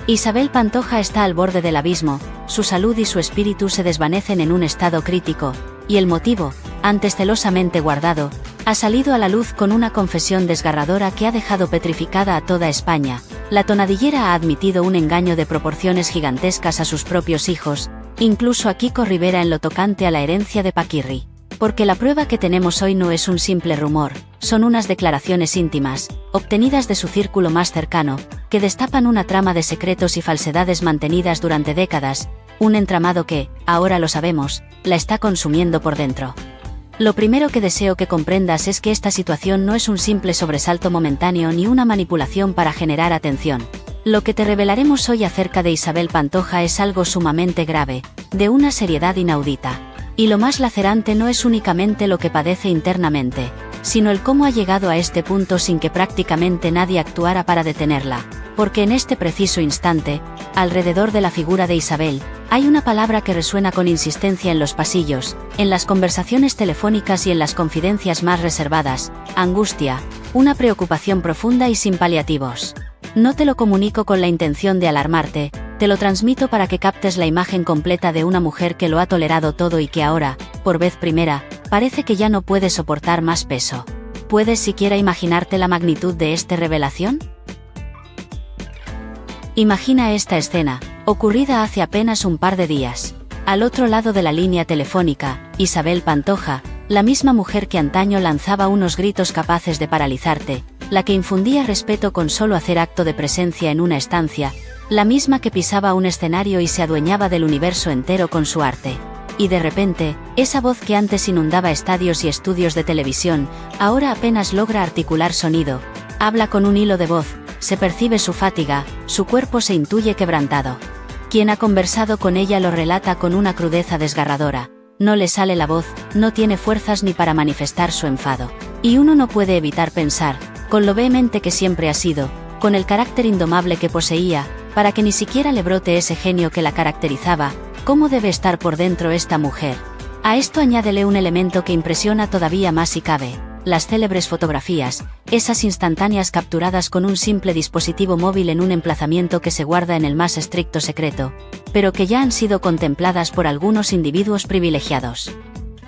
Isabel Pantoja está al borde del abismo, su salud y su espíritu se desvanecen en un estado crítico, y el motivo, antes celosamente guardado, ha salido a la luz con una confesión desgarradora que ha dejado petrificada a toda España. La tonadillera ha admitido un engaño de proporciones gigantescas a sus propios hijos, incluso a Kiko Rivera en lo tocante a la herencia de Paquirri. Porque la prueba que tenemos hoy no es un simple rumor, son unas declaraciones íntimas, obtenidas de su círculo más cercano, que destapan una trama de secretos y falsedades mantenidas durante décadas, un entramado que, ahora lo sabemos, la está consumiendo por dentro. Lo primero que deseo que comprendas es que esta situación no es un simple sobresalto momentáneo ni una manipulación para generar atención. Lo que te revelaremos hoy acerca de Isabel Pantoja es algo sumamente grave, de una seriedad inaudita. Y lo más lacerante no es únicamente lo que padece internamente, sino el cómo ha llegado a este punto sin que prácticamente nadie actuara para detenerla. Porque en este preciso instante, alrededor de la figura de Isabel, hay una palabra que resuena con insistencia en los pasillos, en las conversaciones telefónicas y en las confidencias más reservadas: angustia, una preocupación profunda y sin paliativos. No te lo comunico con la intención de alarmarte, te lo transmito para que captes la imagen completa de una mujer que lo ha tolerado todo y que ahora, por vez primera, parece que ya no puede soportar más peso. ¿Puedes siquiera imaginarte la magnitud de esta revelación? Imagina esta escena, ocurrida hace apenas un par de días. Al otro lado de la línea telefónica, Isabel Pantoja, la misma mujer que antaño lanzaba unos gritos capaces de paralizarte, la que infundía respeto con solo hacer acto de presencia en una estancia, la misma que pisaba un escenario y se adueñaba del universo entero con su arte. Y de repente, esa voz que antes inundaba estadios y estudios de televisión, ahora apenas logra articular sonido, habla con un hilo de voz, se percibe su fatiga, su cuerpo se intuye quebrantado. Quien ha conversado con ella lo relata con una crudeza desgarradora. No le sale la voz, no tiene fuerzas ni para manifestar su enfado. Y uno no puede evitar pensar, con lo vehemente que siempre ha sido, con el carácter indomable que poseía, para que ni siquiera le brote ese genio que la caracterizaba, ¿cómo debe estar por dentro esta mujer? A esto añádele un elemento que impresiona todavía más si cabe: las célebres fotografías, esas instantáneas capturadas con un simple dispositivo móvil en un emplazamiento que se guarda en el más estricto secreto, pero que ya han sido contempladas por algunos individuos privilegiados.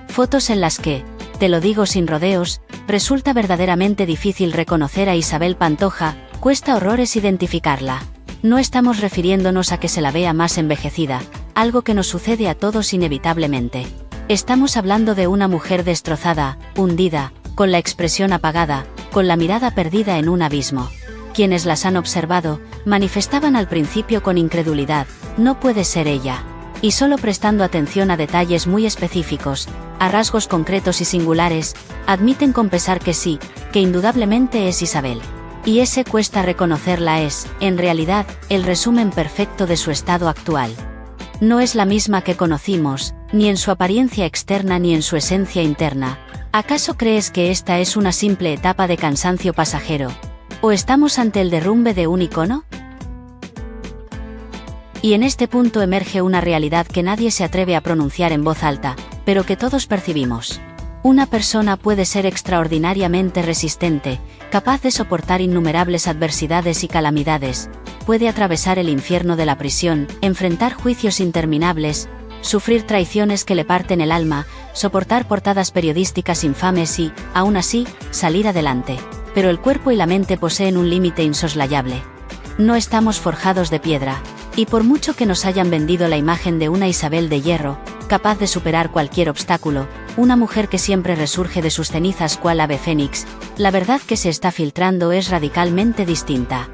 Fotos en las que, te lo digo sin rodeos, resulta verdaderamente difícil reconocer a Isabel Pantoja, cuesta horrores identificarla. No estamos refiriéndonos a que se la vea más envejecida, algo que nos sucede a todos inevitablemente. Estamos hablando de una mujer destrozada, hundida, con la expresión apagada, con la mirada perdida en un abismo. Quienes las han observado, manifestaban al principio con incredulidad: no puede ser ella. Y solo prestando atención a detalles muy específicos, a rasgos concretos y singulares, admiten con pesar que sí, que indudablemente es Isabel. Y ese cuesta reconocerla es, en realidad, el resumen perfecto de su estado actual. No es la misma que conocimos, ni en su apariencia externa ni en su esencia interna. ¿Acaso crees que esta es una simple etapa de cansancio pasajero? ¿O estamos ante el derrumbe de un icono? Y en este punto emerge una realidad que nadie se atreve a pronunciar en voz alta, pero que todos percibimos. Una persona puede ser extraordinariamente resistente, capaz de soportar innumerables adversidades y calamidades, puede atravesar el infierno de la prisión, enfrentar juicios interminables, sufrir traiciones que le parten el alma, soportar portadas periodísticas infames y, aún así, salir adelante. Pero el cuerpo y la mente poseen un límite insoslayable. No estamos forjados de piedra, y por mucho que nos hayan vendido la imagen de una Isabel de hierro, capaz de superar cualquier obstáculo, una mujer que siempre resurge de sus cenizas cual ave fénix, la verdad que se está filtrando es radicalmente distinta.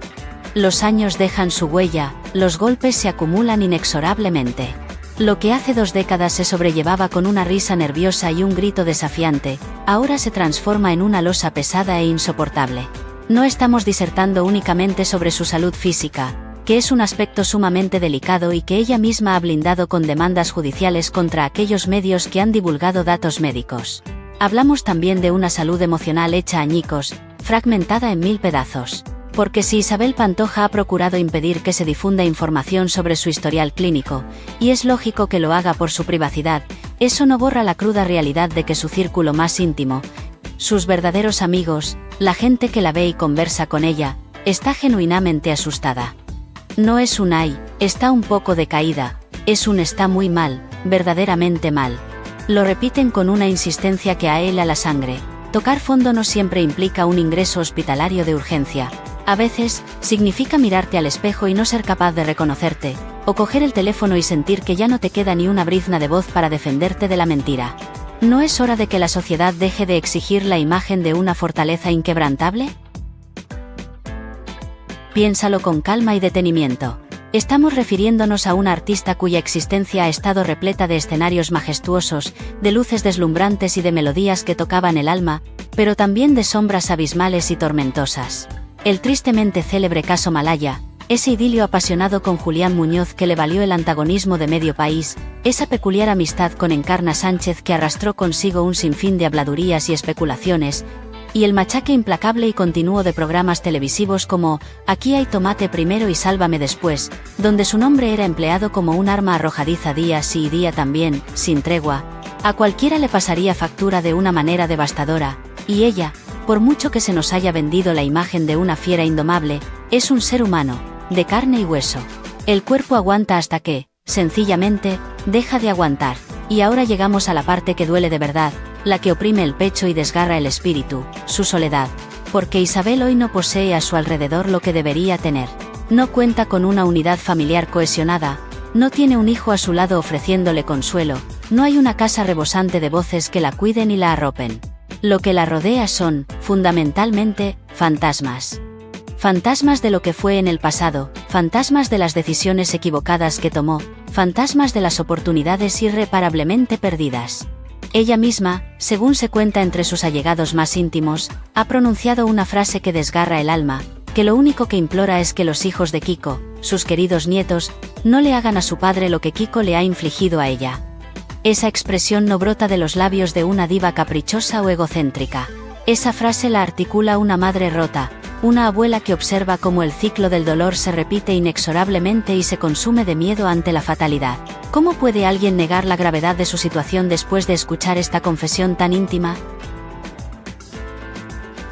Los años dejan su huella, los golpes se acumulan inexorablemente. Lo que hace 2 décadas se sobrellevaba con una risa nerviosa y un grito desafiante, ahora se transforma en una losa pesada e insoportable. No estamos disertando únicamente sobre su salud física, que es un aspecto sumamente delicado y que ella misma ha blindado con demandas judiciales contra aquellos medios que han divulgado datos médicos. Hablamos también de una salud emocional hecha añicos, fragmentada en 1000 pedazos. Porque si Isabel Pantoja ha procurado impedir que se difunda información sobre su historial clínico, y es lógico que lo haga por su privacidad, eso no borra la cruda realidad de que su círculo más íntimo, sus verdaderos amigos, la gente que la ve y conversa con ella, está genuinamente asustada. No es un ay, está un poco decaída, es un está muy mal, verdaderamente mal. Lo repiten con una insistencia que hela la sangre. Tocar fondo no siempre implica un ingreso hospitalario de urgencia. A veces, significa mirarte al espejo y no ser capaz de reconocerte, o coger el teléfono y sentir que ya no te queda ni una brizna de voz para defenderte de la mentira. ¿No es hora de que la sociedad deje de exigir la imagen de una fortaleza inquebrantable? Piénsalo con calma y detenimiento. Estamos refiriéndonos a una artista cuya existencia ha estado repleta de escenarios majestuosos, de luces deslumbrantes y de melodías que tocaban el alma, pero también de sombras abismales y tormentosas. El tristemente célebre caso Malaya, ese idilio apasionado con Julián Muñoz que le valió el antagonismo de medio país, esa peculiar amistad con Encarna Sánchez que arrastró consigo un sinfín de habladurías y especulaciones, y el machaque implacable y continuo de programas televisivos como Aquí hay tomate primero y Sálvame después, donde su nombre era empleado como un arma arrojadiza día sí y día también, sin tregua, a cualquiera le pasaría factura de una manera devastadora, y ella, por mucho que se nos haya vendido la imagen de una fiera indomable, es un ser humano, de carne y hueso. El cuerpo aguanta hasta que, sencillamente, deja de aguantar. Y ahora llegamos a la parte que duele de verdad, la que oprime el pecho y desgarra el espíritu, su soledad. Porque Isabel hoy no posee a su alrededor lo que debería tener. No cuenta con una unidad familiar cohesionada, no tiene un hijo a su lado ofreciéndole consuelo, no hay una casa rebosante de voces que la cuiden y la arropen. Lo que la rodea son, fundamentalmente, fantasmas. Fantasmas de lo que fue en el pasado, fantasmas de las decisiones equivocadas que tomó, fantasmas de las oportunidades irreparablemente perdidas. Ella misma, según se cuenta entre sus allegados más íntimos, ha pronunciado una frase que desgarra el alma, que lo único que implora es que los hijos de Kiko, sus queridos nietos, no le hagan a su padre lo que Kiko le ha infligido a ella. Esa expresión no brota de los labios de una diva caprichosa o egocéntrica. Esa frase la articula una madre rota, una abuela que observa cómo el ciclo del dolor se repite inexorablemente y se consume de miedo ante la fatalidad. ¿Cómo puede alguien negar la gravedad de su situación después de escuchar esta confesión tan íntima?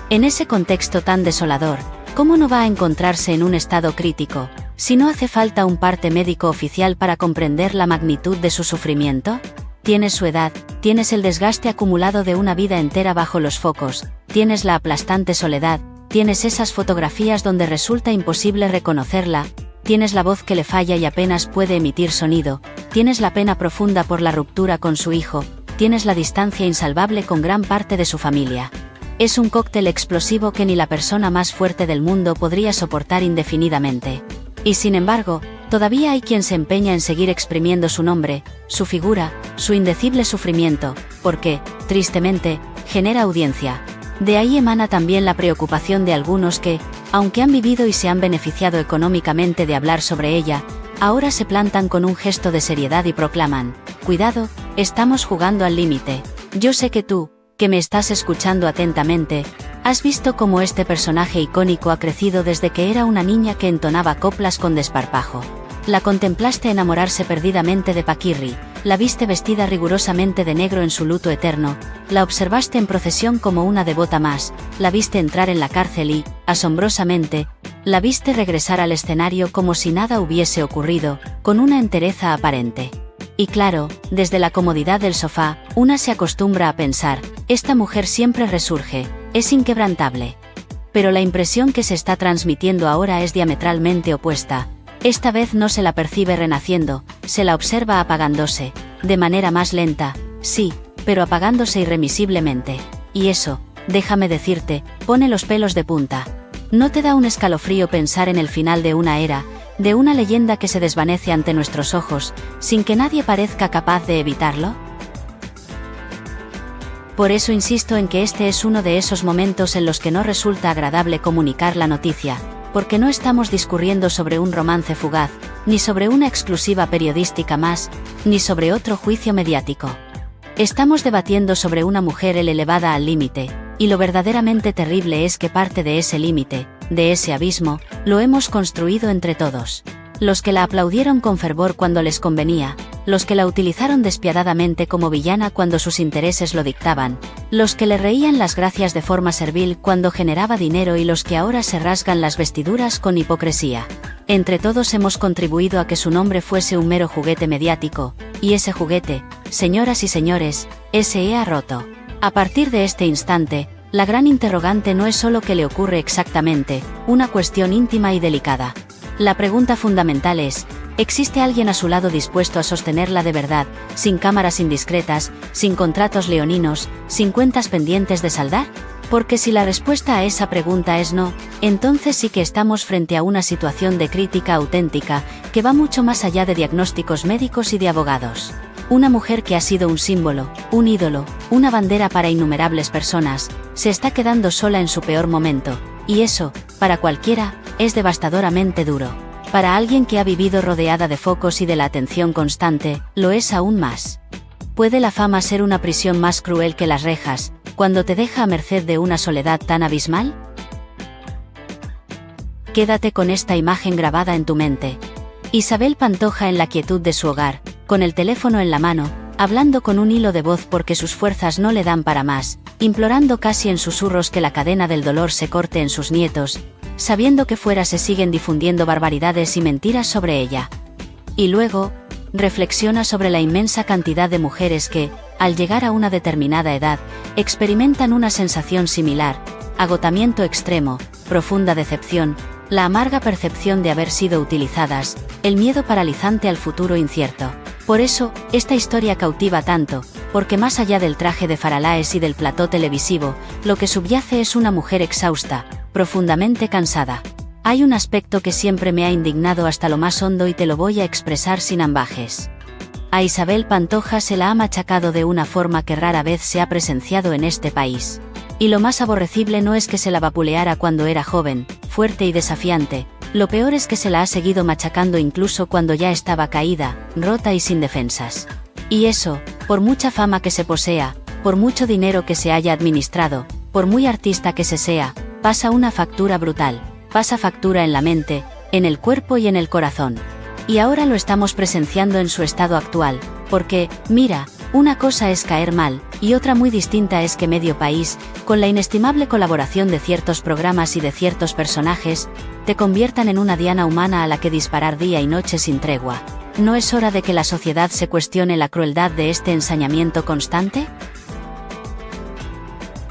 En ese contexto tan desolador, ¿cómo no va a encontrarse en un estado crítico, si no hace falta un parte médico oficial para comprender la magnitud de su sufrimiento? Tienes su edad, tienes el desgaste acumulado de una vida entera bajo los focos, tienes la aplastante soledad, tienes esas fotografías donde resulta imposible reconocerla, tienes la voz que le falla y apenas puede emitir sonido, tienes la pena profunda por la ruptura con su hijo, tienes la distancia insalvable con gran parte de su familia. Es un cóctel explosivo que ni la persona más fuerte del mundo podría soportar indefinidamente. Y sin embargo, todavía hay quien se empeña en seguir exprimiendo su nombre, su figura, su indecible sufrimiento, porque, tristemente, genera audiencia. De ahí emana también la preocupación de algunos que, aunque han vivido y se han beneficiado económicamente de hablar sobre ella, ahora se plantan con un gesto de seriedad y proclaman: cuidado, estamos jugando al límite. Yo sé que tú, que me estás escuchando atentamente, has visto cómo este personaje icónico ha crecido desde que era una niña que entonaba coplas con desparpajo. La contemplaste enamorarse perdidamente de Paquirri, la viste vestida rigurosamente de negro en su luto eterno, la observaste en procesión como una devota más, la viste entrar en la cárcel y, asombrosamente, la viste regresar al escenario como si nada hubiese ocurrido, con una entereza aparente. Y claro, desde la comodidad del sofá, una se acostumbra a pensar, esta mujer siempre resurge, es inquebrantable. Pero la impresión que se está transmitiendo ahora es diametralmente opuesta. Esta vez no se la percibe renaciendo, se la observa apagándose, de manera más lenta, sí, pero apagándose irremisiblemente. Y eso, déjame decirte, pone los pelos de punta. ¿No te da un escalofrío pensar en el final de una era, de una leyenda que se desvanece ante nuestros ojos, sin que nadie parezca capaz de evitarlo? Por eso insisto en que este es uno de esos momentos en los que no resulta agradable comunicar la noticia, porque no estamos discurriendo sobre un romance fugaz, ni sobre una exclusiva periodística más, ni sobre otro juicio mediático. Estamos debatiendo sobre una mujer elevada al límite, y lo verdaderamente terrible es que parte de ese límite, de ese abismo, lo hemos construido entre todos. Los que la aplaudieron con fervor cuando les convenía, los que la utilizaron despiadadamente como villana cuando sus intereses lo dictaban, los que le reían las gracias de forma servil cuando generaba dinero y los que ahora se rasgan las vestiduras con hipocresía. Entre todos hemos contribuido a que su nombre fuese un mero juguete mediático, y ese juguete, señoras y señores, se ha roto. A partir de este instante, la gran interrogante no es solo qué le ocurre exactamente, una cuestión íntima y delicada. La pregunta fundamental es, ¿existe alguien a su lado dispuesto a sostenerla de verdad, sin cámaras indiscretas, sin contratos leoninos, sin cuentas pendientes de saldar? Porque si la respuesta a esa pregunta es no, entonces sí que estamos frente a una situación de crítica auténtica, que va mucho más allá de diagnósticos médicos y de abogados. Una mujer que ha sido un símbolo, un ídolo, una bandera para innumerables personas, se está quedando sola en su peor momento, y eso, para cualquiera, es devastadoramente duro. Para alguien que ha vivido rodeada de focos y de la atención constante, lo es aún más. ¿Puede la fama ser una prisión más cruel que las rejas, cuando te deja a merced de una soledad tan abismal? Quédate con esta imagen grabada en tu mente. Isabel Pantoja en la quietud de su hogar, con el teléfono en la mano, hablando con un hilo de voz porque sus fuerzas no le dan para más, implorando casi en susurros que la cadena del dolor se corte en sus nietos, sabiendo que fuera se siguen difundiendo barbaridades y mentiras sobre ella. Y luego, reflexiona sobre la inmensa cantidad de mujeres que, al llegar a una determinada edad, experimentan una sensación similar, agotamiento extremo, profunda decepción, la amarga percepción de haber sido utilizadas, el miedo paralizante al futuro incierto. Por eso, esta historia cautiva tanto, porque más allá del traje de Faralaes y del plató televisivo, lo que subyace es una mujer exhausta, profundamente cansada. Hay un aspecto que siempre me ha indignado hasta lo más hondo y te lo voy a expresar sin ambajes. A Isabel Pantoja se la ha machacado de una forma que rara vez se ha presenciado en este país. Y lo más aborrecible no es que se la vapuleara cuando era joven, fuerte y desafiante, lo peor es que se la ha seguido machacando incluso cuando ya estaba caída, rota y sin defensas. Y eso, por mucha fama que se posea, por mucho dinero que se haya administrado, por muy artista que se sea, pasa una factura brutal, pasa factura en la mente, en el cuerpo y en el corazón. Y ahora lo estamos presenciando en su estado actual, porque, mira, una cosa es caer mal, y otra muy distinta es que medio país, con la inestimable colaboración de ciertos programas y de ciertos personajes, te conviertan en una diana humana a la que disparar día y noche sin tregua. ¿No es hora de que la sociedad se cuestione la crueldad de este ensañamiento constante?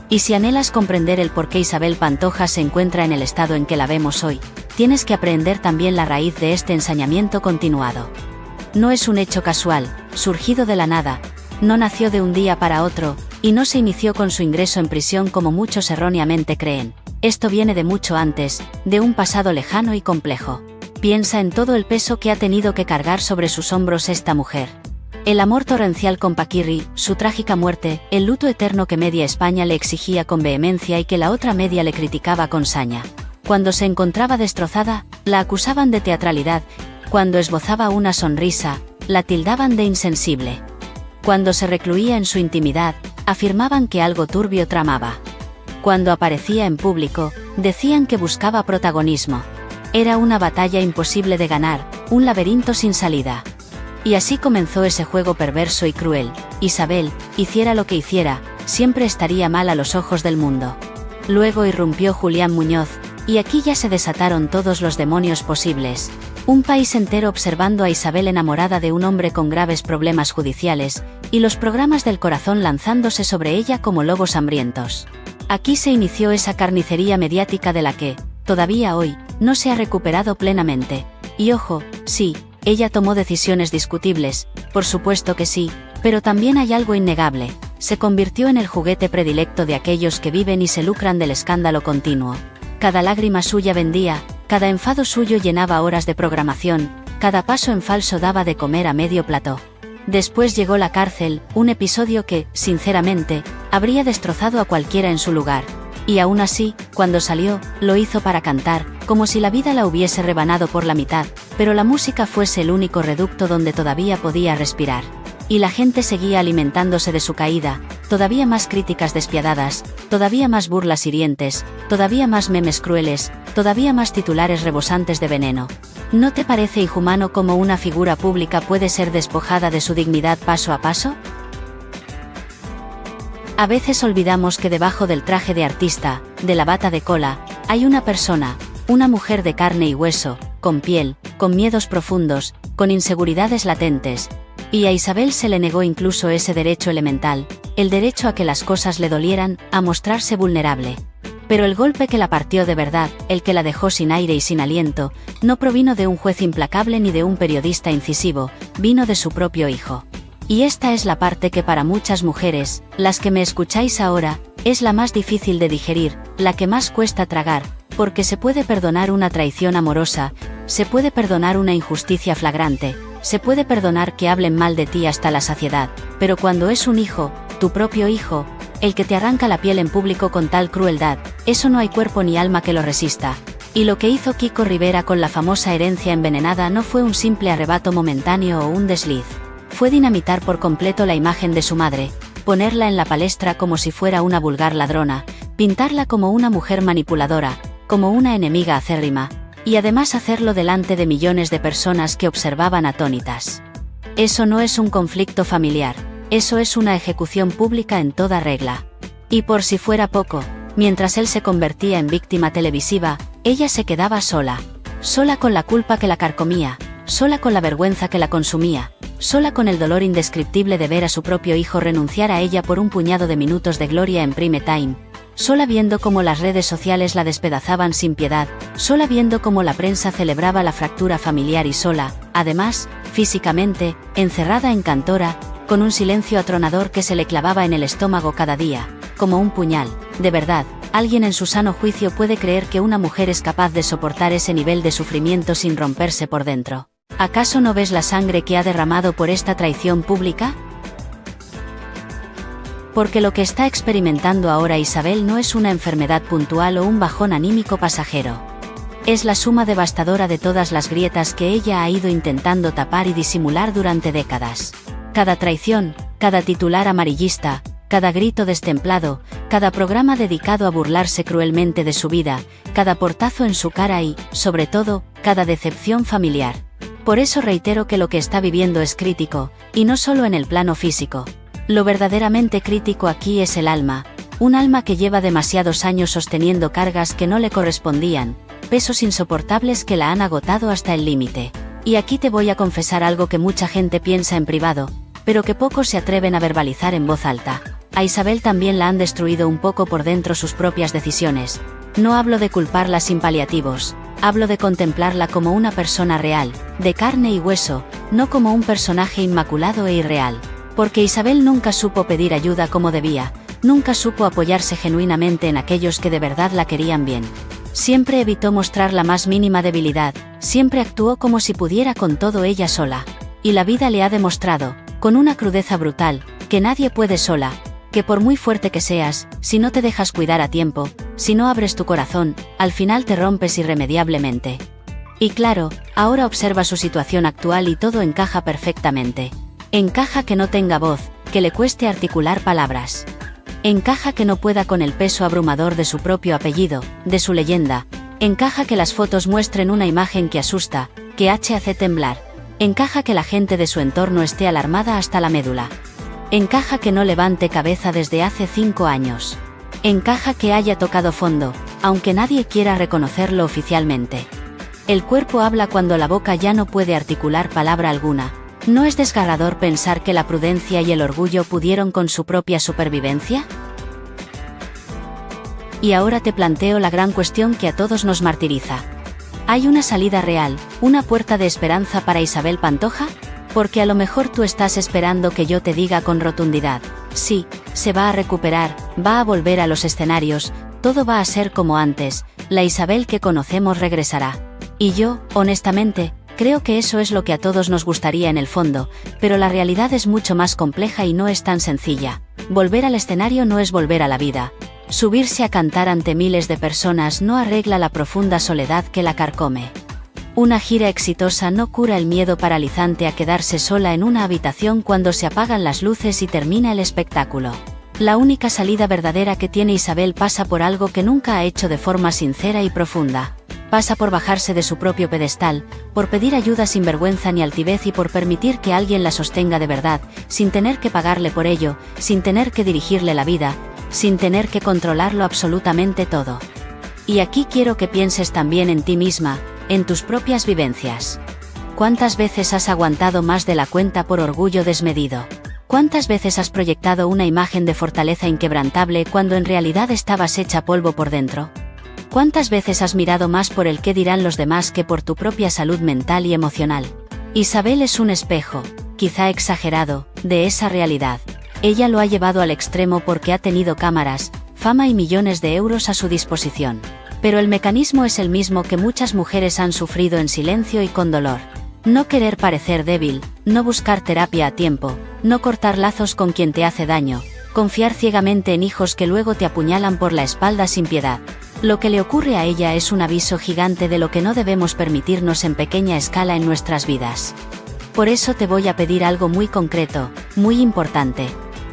Y si anhelas comprender el por qué Isabel Pantoja se encuentra en el estado en que la vemos hoy, tienes que aprender también la raíz de este ensañamiento continuado. No es un hecho casual, surgido de la nada, no nació de un día para otro, y no se inició con su ingreso en prisión como muchos erróneamente creen. Esto viene de mucho antes, de un pasado lejano y complejo. Piensa en todo el peso que ha tenido que cargar sobre sus hombros esta mujer. El amor torrencial con Paquirri, su trágica muerte, el luto eterno que media España le exigía con vehemencia y que la otra media le criticaba con saña. Cuando se encontraba destrozada, la acusaban de teatralidad, cuando esbozaba una sonrisa, la tildaban de insensible. Cuando se recluía en su intimidad, afirmaban que algo turbio tramaba. Cuando aparecía en público, decían que buscaba protagonismo. Era una batalla imposible de ganar, un laberinto sin salida. Y así comenzó ese juego perverso y cruel. Isabel, hiciera lo que hiciera, siempre estaría mal a los ojos del mundo. Luego irrumpió Julián Muñoz, y aquí ya se desataron todos los demonios posibles. Un país entero observando a Isabel enamorada de un hombre con graves problemas judiciales, y los programas del corazón lanzándose sobre ella como lobos hambrientos. Aquí se inició esa carnicería mediática de la que, todavía hoy, no se ha recuperado plenamente. Y ojo, sí, ella tomó decisiones discutibles, por supuesto que sí, pero también hay algo innegable: se convirtió en el juguete predilecto de aquellos que viven y se lucran del escándalo continuo. Cada lágrima suya vendía, cada enfado suyo llenaba horas de programación, cada paso en falso daba de comer a medio plató. Después llegó la cárcel, un episodio que, sinceramente, habría destrozado a cualquiera en su lugar. Y aún así, cuando salió, lo hizo para cantar, como si la vida la hubiese rebanado por la mitad, pero la música fuese el único reducto donde todavía podía respirar. Y la gente seguía alimentándose de su caída, todavía más críticas despiadadas, todavía más burlas hirientes, todavía más memes crueles, todavía más titulares rebosantes de veneno. ¿No te parece inhumano cómo una figura pública puede ser despojada de su dignidad paso a paso? A veces olvidamos que debajo del traje de artista, de la bata de cola, hay una persona, una mujer de carne y hueso, con piel, con miedos profundos, con inseguridades latentes. Y a Isabel se le negó incluso ese derecho elemental, el derecho a que las cosas le dolieran, a mostrarse vulnerable. Pero el golpe que la partió de verdad, el que la dejó sin aire y sin aliento, no provino de un juez implacable ni de un periodista incisivo, vino de su propio hijo. Y esta es la parte que para muchas mujeres, las que me escucháis ahora, es la más difícil de digerir, la que más cuesta tragar, porque se puede perdonar una traición amorosa, se puede perdonar una injusticia flagrante, se puede perdonar que hablen mal de ti hasta la saciedad, pero cuando es un hijo, tu propio hijo, el que te arranca la piel en público con tal crueldad, eso no hay cuerpo ni alma que lo resista. Y lo que hizo Kiko Rivera con la famosa herencia envenenada no fue un simple arrebato momentáneo o un desliz. Fue dinamitar por completo la imagen de su madre, ponerla en la palestra como si fuera una vulgar ladrona, pintarla como una mujer manipuladora, como una enemiga acérrima, y además hacerlo delante de millones de personas que observaban atónitas. Eso no es un conflicto familiar. Eso es una ejecución pública en toda regla. Y por si fuera poco, mientras él se convertía en víctima televisiva, ella se quedaba sola. Sola con la culpa que la carcomía, sola con la vergüenza que la consumía, sola con el dolor indescriptible de ver a su propio hijo renunciar a ella por un puñado de minutos de gloria en prime time. Sola viendo cómo las redes sociales la despedazaban sin piedad, sola viendo cómo la prensa celebraba la fractura familiar y sola, además, físicamente, encerrada en Cantora, con un silencio atronador que se le clavaba en el estómago cada día, como un puñal. De verdad, ¿alguien en su sano juicio puede creer que una mujer es capaz de soportar ese nivel de sufrimiento sin romperse por dentro? ¿Acaso no ves la sangre que ha derramado por esta traición pública? Porque lo que está experimentando ahora Isabel no es una enfermedad puntual o un bajón anímico pasajero. Es la suma devastadora de todas las grietas que ella ha ido intentando tapar y disimular durante décadas. Cada traición, cada titular amarillista, cada grito destemplado, cada programa dedicado a burlarse cruelmente de su vida, cada portazo en su cara y, sobre todo, cada decepción familiar. Por eso reitero que lo que está viviendo es crítico, y no solo en el plano físico. Lo verdaderamente crítico aquí es el alma, un alma que lleva demasiados años sosteniendo cargas que no le correspondían, pesos insoportables que la han agotado hasta el límite. Y aquí te voy a confesar algo que mucha gente piensa en privado, pero que pocos se atreven a verbalizar en voz alta. A Isabel también la han destruido un poco por dentro sus propias decisiones. No hablo de culparla sin paliativos, hablo de contemplarla como una persona real, de carne y hueso, no como un personaje inmaculado e irreal. Porque Isabel nunca supo pedir ayuda como debía, nunca supo apoyarse genuinamente en aquellos que de verdad la querían bien. Siempre evitó mostrar la más mínima debilidad, siempre actuó como si pudiera con todo ella sola. Y la vida le ha demostrado, con una crudeza brutal, que nadie puede sola, que por muy fuerte que seas, si no te dejas cuidar a tiempo, si no abres tu corazón, al final te rompes irremediablemente. Y claro, ahora observa su situación actual y todo encaja perfectamente. Encaja que no tenga voz, que le cueste articular palabras. Encaja que no pueda con el peso abrumador de su propio apellido, de su leyenda. Encaja que las fotos muestren una imagen que asusta, que hace temblar. Encaja que la gente de su entorno esté alarmada hasta la médula. Encaja que no levante cabeza desde hace 5 años. Encaja que haya tocado fondo, aunque nadie quiera reconocerlo oficialmente. El cuerpo habla cuando la boca ya no puede articular palabra alguna. ¿No es desgarrador pensar que la prudencia y el orgullo pudieron con su propia supervivencia? Y ahora te planteo la gran cuestión que a todos nos martiriza. ¿Hay una salida real, una puerta de esperanza para Isabel Pantoja? Porque a lo mejor tú estás esperando que yo te diga con rotundidad, sí, se va a recuperar, va a volver a los escenarios, todo va a ser como antes, la Isabel que conocemos regresará. Y yo, honestamente, creo que eso es lo que a todos nos gustaría en el fondo, pero la realidad es mucho más compleja y no es tan sencilla. Volver al escenario no es volver a la vida. Subirse a cantar ante miles de personas no arregla la profunda soledad que la carcome. Una gira exitosa no cura el miedo paralizante a quedarse sola en una habitación cuando se apagan las luces y termina el espectáculo. La única salida verdadera que tiene Isabel pasa por algo que nunca ha hecho de forma sincera y profunda. Pasa por bajarse de su propio pedestal, por pedir ayuda sin vergüenza ni altivez y por permitir que alguien la sostenga de verdad, sin tener que pagarle por ello, sin tener que dirigirle la vida, sin tener que controlarlo absolutamente todo. Y aquí quiero que pienses también en ti misma, en tus propias vivencias. ¿Cuántas veces has aguantado más de la cuenta por orgullo desmedido? ¿Cuántas veces has proyectado una imagen de fortaleza inquebrantable cuando en realidad estabas hecha polvo por dentro? ¿Cuántas veces has mirado más por el qué dirán los demás que por tu propia salud mental y emocional? Isabel es un espejo, quizá exagerado, de esa realidad. Ella lo ha llevado al extremo porque ha tenido cámaras, fama y millones de euros a su disposición. Pero el mecanismo es el mismo que muchas mujeres han sufrido en silencio y con dolor. No querer parecer débil, no buscar terapia a tiempo, no cortar lazos con quien te hace daño, confiar ciegamente en hijos que luego te apuñalan por la espalda sin piedad. Lo que le ocurre a ella es un aviso gigante de lo que no debemos permitirnos en pequeña escala en nuestras vidas. Por eso te voy a pedir algo muy concreto, muy importante.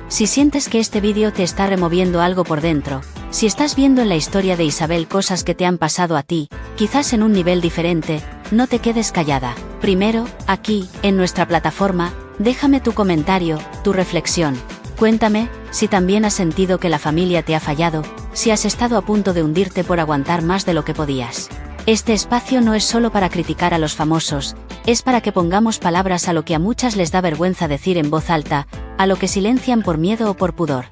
Si sientes que este vídeo te está removiendo algo por dentro, si estás viendo en la historia de Isabel cosas que te han pasado a ti, quizás en un nivel diferente, no te quedes callada. Primero, aquí, en nuestra plataforma, déjame tu comentario, tu reflexión. Cuéntame, si también has sentido que la familia te ha fallado, si has estado a punto de hundirte por aguantar más de lo que podías. Este espacio no es solo para criticar a los famosos, es para que pongamos palabras a lo que a muchas les da vergüenza decir en voz alta, a lo que silencian por miedo o por pudor.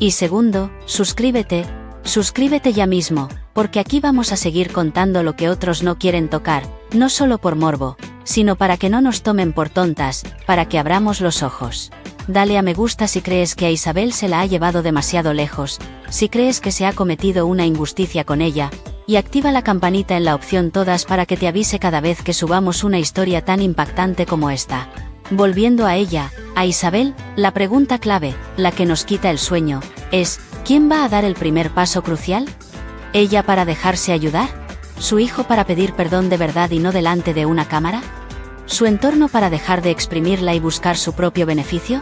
Y segundo, suscríbete ya mismo, porque aquí vamos a seguir contando lo que otros no quieren tocar, no solo por morbo, sino para que no nos tomen por tontas, para que abramos los ojos. Dale a me gusta si crees que a Isabel se la ha llevado demasiado lejos, si crees que se ha cometido una injusticia con ella, y activa la campanita en la opción todas para que te avise cada vez que subamos una historia tan impactante como esta. Volviendo a ella, a Isabel, la pregunta clave, la que nos quita el sueño, es, ¿quién va a dar el primer paso crucial? ¿Ella para dejarse ayudar? ¿Su hijo para pedir perdón de verdad y no delante de una cámara? ¿Su entorno para dejar de exprimirla y buscar su propio beneficio?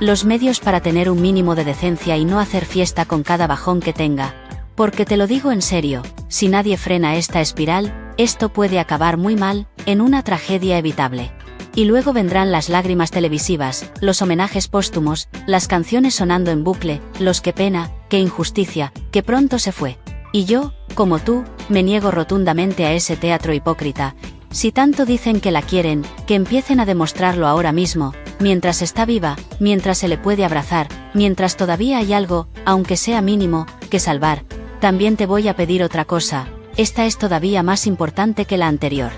¿Los medios para tener un mínimo de decencia y no hacer fiesta con cada bajón que tenga? Porque te lo digo en serio, si nadie frena esta espiral, esto puede acabar muy mal, en una tragedia evitable. Y luego vendrán las lágrimas televisivas, los homenajes póstumos, las canciones sonando en bucle, los qué pena, qué injusticia, que pronto se fue. Y yo, como tú, me niego rotundamente a ese teatro hipócrita. Si tanto dicen que la quieren, que empiecen a demostrarlo ahora mismo, mientras está viva, mientras se le puede abrazar, mientras todavía hay algo, aunque sea mínimo, que salvar. También te voy a pedir otra cosa, esta es todavía más importante que la anterior.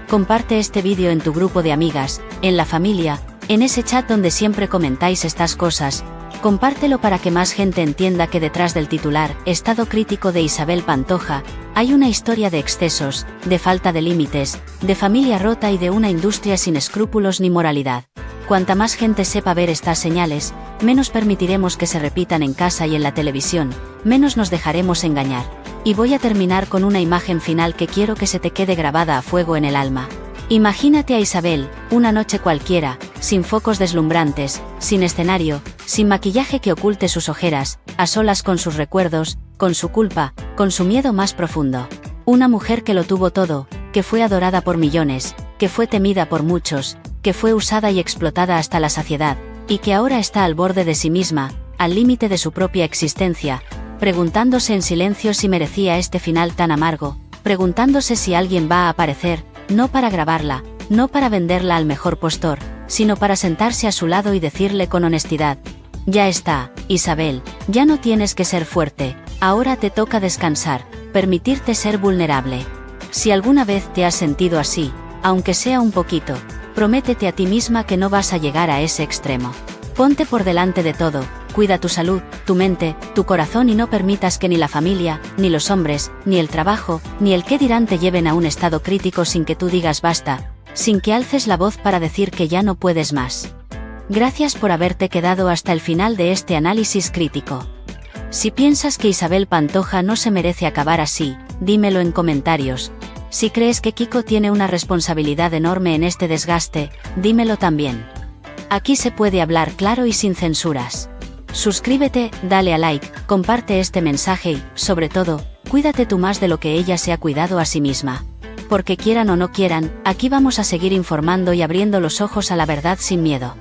Comparte este vídeo en tu grupo de amigas, en la familia, en ese chat donde siempre comentáis estas cosas. Compártelo para que más gente entienda que detrás del titular, Estado crítico de Isabel Pantoja, hay una historia de excesos, de falta de límites, de familia rota y de una industria sin escrúpulos ni moralidad. Cuanta más gente sepa ver estas señales, menos permitiremos que se repitan en casa y en la televisión, menos nos dejaremos engañar. Y voy a terminar con una imagen final que quiero que se te quede grabada a fuego en el alma. Imagínate a Isabel, una noche cualquiera, sin focos deslumbrantes, sin escenario, sin maquillaje que oculte sus ojeras, a solas con sus recuerdos, con su culpa, con su miedo más profundo. Una mujer que lo tuvo todo, que fue adorada por millones, que fue temida por muchos, que fue usada y explotada hasta la saciedad, y que ahora está al borde de sí misma, al límite de su propia existencia, preguntándose en silencio si merecía este final tan amargo, preguntándose si alguien va a aparecer, no para grabarla, no para venderla al mejor postor, sino para sentarse a su lado y decirle con honestidad: ya está, Isabel, ya no tienes que ser fuerte, ahora te toca descansar, permitirte ser vulnerable. Si alguna vez te has sentido así, aunque sea un poquito, prométete a ti misma que no vas a llegar a ese extremo. Ponte por delante de todo, cuida tu salud, tu mente, tu corazón y no permitas que ni la familia, ni los hombres, ni el trabajo, ni el qué dirán te lleven a un estado crítico sin que tú digas basta, sin que alces la voz para decir que ya no puedes más. Gracias por haberte quedado hasta el final de este análisis crítico. Si piensas que Isabel Pantoja no se merece acabar así, dímelo en comentarios. Si crees que Kiko tiene una responsabilidad enorme en este desgaste, dímelo también. Aquí se puede hablar claro y sin censuras. Suscríbete, dale a like, comparte este mensaje y, sobre todo, cuídate tú más de lo que ella se ha cuidado a sí misma. Porque quieran o no quieran, aquí vamos a seguir informando y abriendo los ojos a la verdad sin miedo.